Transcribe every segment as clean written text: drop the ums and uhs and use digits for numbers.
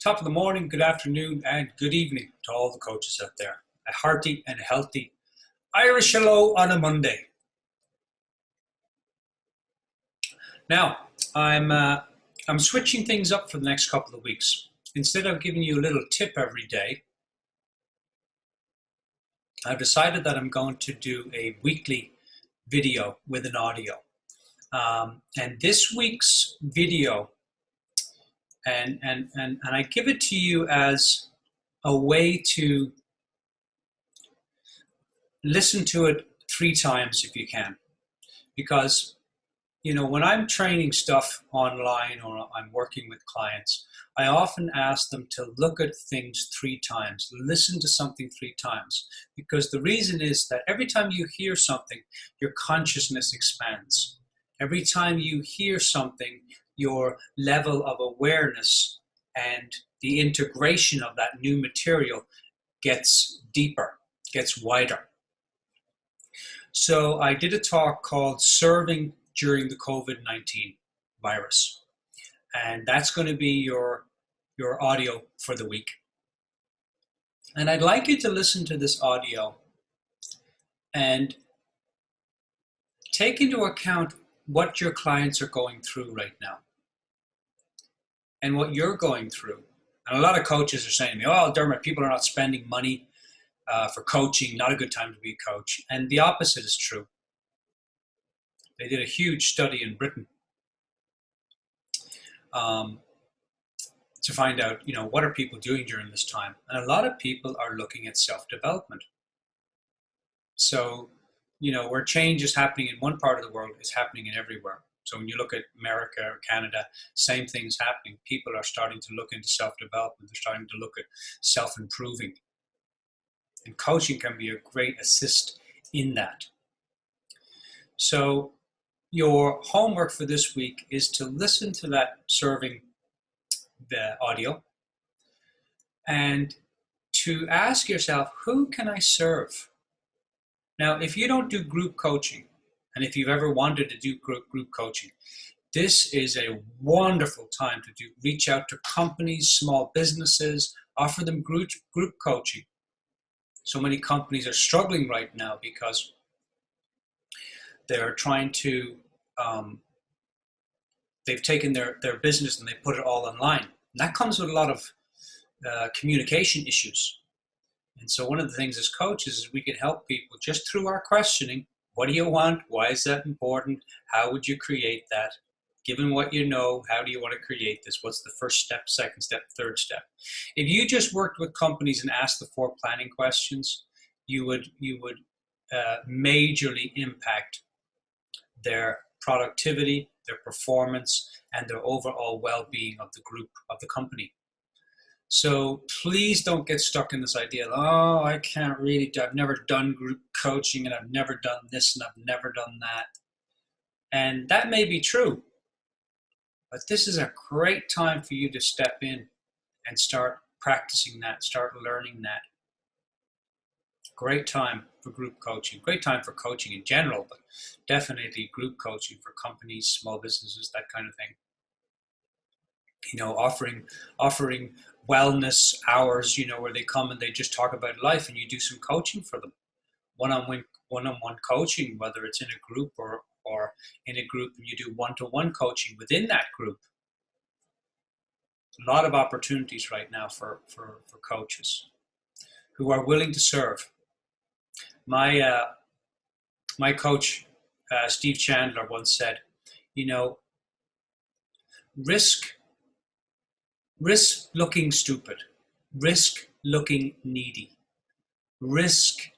Top of the morning, good afternoon, and good evening to all the coaches out there. A hearty and healthy Irish hello on a Monday. Now, I'm switching things up for the next couple of weeks. Instead of giving you a little tip every day, I've decided that I'm going to do a weekly video with an audio. And this week's video, and I give it to you as a way to listen to it 3 times if you can. Because, when I'm training stuff online or I'm working with clients, I often ask them to look at things 3 times, listen to something 3 times. Because the reason is that every time you hear something, your consciousness expands. Every time you hear something, your level of awareness and the integration of that new material gets deeper, gets wider. So I did a talk called Serving During the COVID-19 Virus. And that's going to be your audio for the week. And I'd like you to listen to this audio and take into account what your clients are going through right now and what you're going through. And a lot of coaches are saying to me, oh, Dermot, people are not spending money for coaching, not a good time to be a coach. And the opposite is true. They did a huge study in Britain to find out, what are people doing during this time? And a lot of people are looking at self-development. So, where change is happening in one part of the world is happening in everywhere. So when you look at America or Canada, same thing's happening. People are starting to look into self-development. They're starting to look at self-improving. And coaching can be a great assist in that. So your homework for this week is to listen to that serving the audio and to ask yourself, who can I serve? Now, if you don't do group coaching, and if you've ever wanted to do group coaching, this is a wonderful time to reach out to companies, small businesses, offer them group coaching. So many companies are struggling right now because they're trying to, they've taken their business and they put it all online. And that comes with a lot of communication issues. And so one of the things as coaches is we can help people just through our questioning. What do you want? Why is that important? How would you create that? Given what you know, how do you want to create this? What's the first step, second step, third step? If you just worked with companies and asked the 4 planning questions, you would majorly impact their productivity, their performance, and their overall well-being of the group, of the company. So please don't get stuck in this idea, oh, I can't really, I've never done group coaching and I've never done this and I've never done that. And that may be true, but this is a great time for you to step in and start practicing that, start learning that. Great time for group coaching, great time for coaching in general, but definitely group coaching for companies, small businesses, that kind of thing. Offering wellness hours, where they come and they just talk about life and you do some coaching for them. One-on-one coaching, whether it's in a group or in a group and you do one-to-one coaching within that group. A lot of opportunities right now for coaches who are willing to serve. My coach, Steve Chandler, once said, risk looking stupid, risk looking needy, risk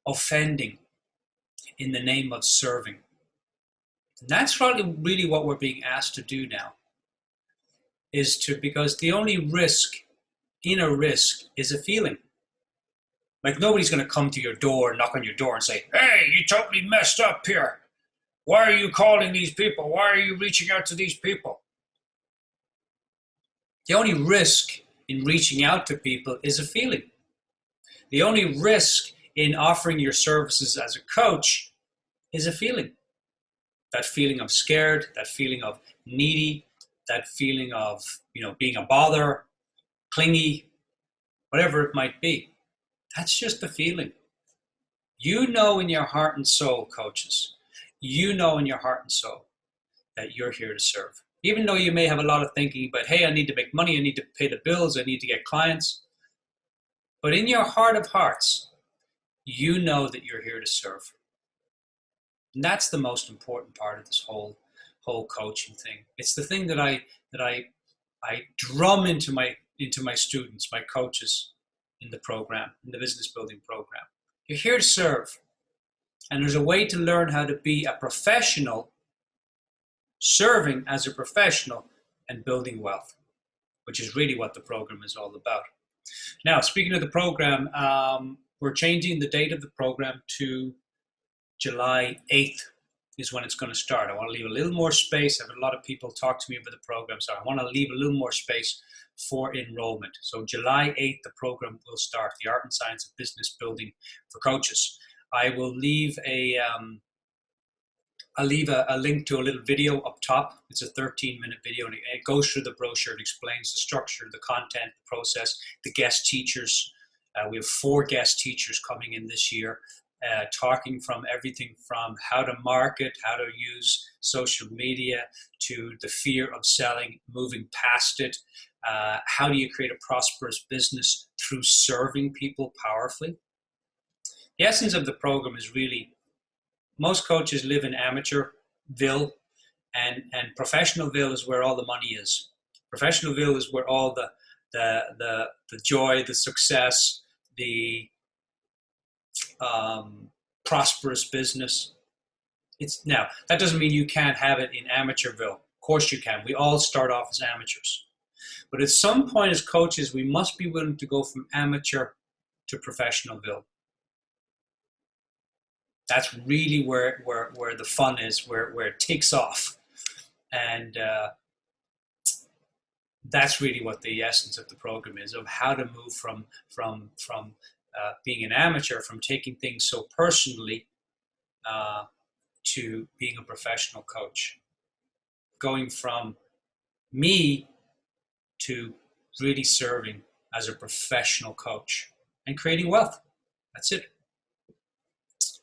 offending in the name of serving. And that's really what we're being asked to do now, because the only risk in a risk is a feeling. Like nobody's going to come to your door, knock on your door and say, hey, you totally messed up here. Why are you calling these people? Why are you reaching out to these people? The only risk in reaching out to people is a feeling. The only risk in offering your services as a coach is a feeling. That feeling of scared, that feeling of needy, that feeling of, being a bother, clingy, whatever it might be. That's just the feeling. You know in your heart and soul, coaches, you know in your heart and soul that you're here to serve. Even though you may have a lot of thinking about, hey, I need to make money, I need to pay the bills, I need to get clients. But in your heart of hearts, you know that you're here to serve. And that's the most important part of this whole coaching thing. It's the thing that I drum into my students, my coaches in the program, in the business building program. You're here to serve. And there's a way to learn how to be a professional, serving as a professional and building wealth, which is really what the program is all about. Now, speaking of the program, we're changing the date of the program to July 8th is when it's going to start. I want to leave a little more space. I've had a lot of people talk to me about the program, so I want to leave a little more space for enrollment. So July 8th, the program will start, the Art and Science of Business Building for Coaches. I will leave I'll leave a link to a little video up top. It's a 13-minute video, and it goes through the brochure. It explains the structure, the content, the process, the guest teachers. We have 4 guest teachers coming in this year, talking from everything from how to market, how to use social media, to the fear of selling, moving past it. How do you create a prosperous business through serving people powerfully? The essence of the program is really, most coaches live in Amateurville, and Professionalville is where all the money is. Professionalville is where all the joy, the success, the prosperous business. Now, that doesn't mean you can't have it in Amateurville. Of course you can. We all start off as amateurs. But at some point as coaches, we must be willing to go from amateur to Professionalville. That's really where the fun is, where it takes off. And that's really what the essence of the program is, of how to move from being an amateur, from taking things so personally, to being a professional coach. Going from me to really serving as a professional coach and creating wealth. That's it.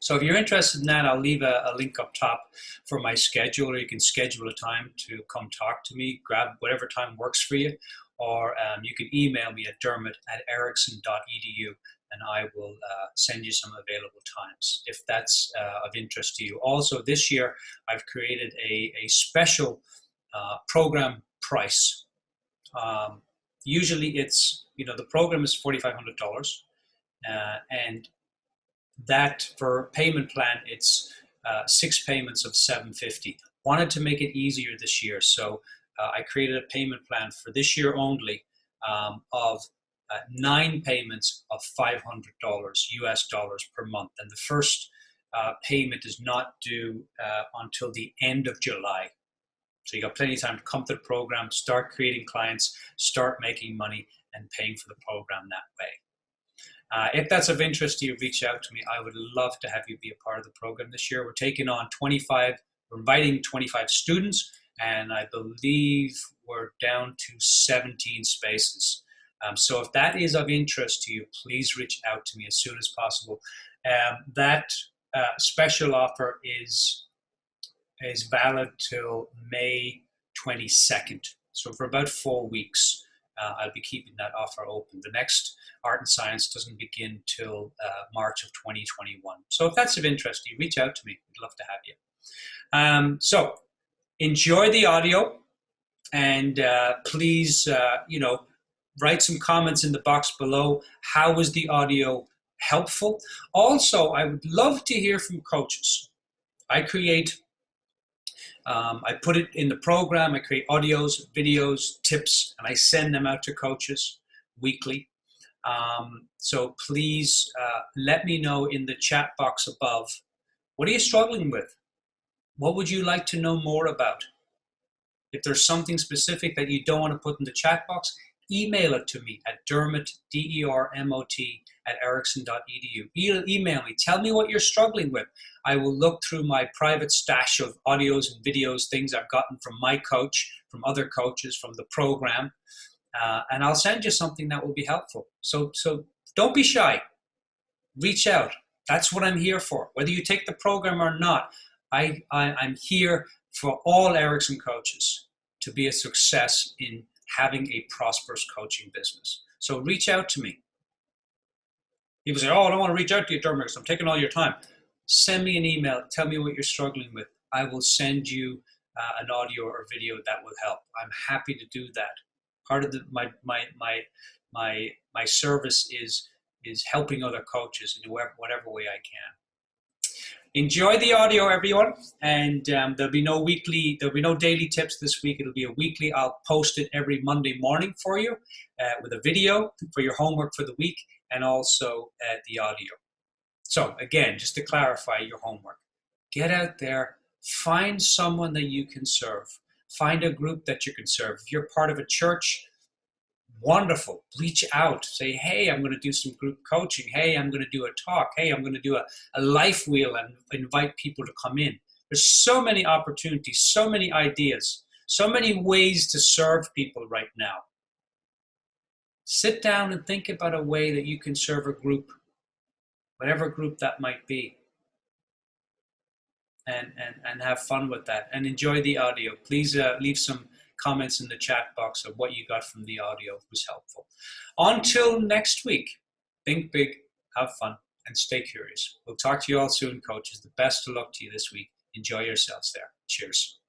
So if you're interested in that, I'll leave a link up top for my schedule, or you can schedule a time to come talk to me, grab whatever time works for you, or you can email me at dermot@erickson.edu, and I will send you some available times if that's of interest to you. Also, this year, I've created a special program price. Usually it's, the program is $4,500, and that for payment plan, it's 6 payments of $750. Wanted to make it easier this year, so I created a payment plan for this year only of 9 payments of $500 US dollars per month, and the first payment is not due until the end of July. So you got plenty of time to come to the program, start creating clients, start making money, and paying for the program that way. If that's of interest to you, reach out to me. I would love to have you be a part of the program this year. We're taking on we're inviting 25 students, and I believe we're down to 17 spaces. So if that is of interest to you, please reach out to me as soon as possible. That special offer is valid till May 22nd. So for about 4 weeks, I'll be keeping that offer open. The next Art and Science doesn't begin till March of 2021. So if that's of interest to you, reach out to me. We'd love to have you. So enjoy the audio, and please, write some comments in the box below. How was the audio helpful? Also, I would love to hear from coaches. I put it in the program. I create audios, videos, tips, and I send them out to coaches weekly. So please let me know in the chat box above, what are you struggling with? What would you like to know more about? If there's something specific that you don't want to put in the chat box, email it to me at Dermot, D-E-R-M-O-T, @erickson.edu. Email me. Tell me what you're struggling with. I will look through my private stash of audios and videos, things I've gotten from my coach, from other coaches, from the program, and I'll send you something that will be helpful. So don't be shy. Reach out. That's what I'm here for. Whether you take the program or not, I'm here for all Erickson coaches to be a success in having a prosperous coaching business. So reach out to me. People say, oh, I don't want to reach out to you, Dermot, because I'm taking all your time. Send me an email. Tell me what you're struggling with. I will send you an audio or video that will help. I'm happy to do that. Part of my service is helping other coaches in whatever way I can. Enjoy the audio, everyone, and there'll be no daily tips this week. It'll be a weekly. I'll post it every Monday morning for you with a video for your homework for the week, and also the audio. So again, just to clarify your homework, get out there, find someone that you can serve, find a group that you can serve. If you're part of a church, wonderful. Reach out. Say, hey, I'm going to do some group coaching. Hey, I'm going to do a talk. Hey, I'm going to do a life wheel and invite people to come in. There's so many opportunities, so many ideas, so many ways to serve people right now. Sit down and think about a way that you can serve a group, whatever group that might be, and have fun with that and enjoy the audio. Please leave some comments in the chat box of what you got from the audio. It was helpful. Until next week, think big, have fun, and stay curious. We'll talk to you all soon, coaches. The best of luck to you this week. Enjoy yourselves there. Cheers.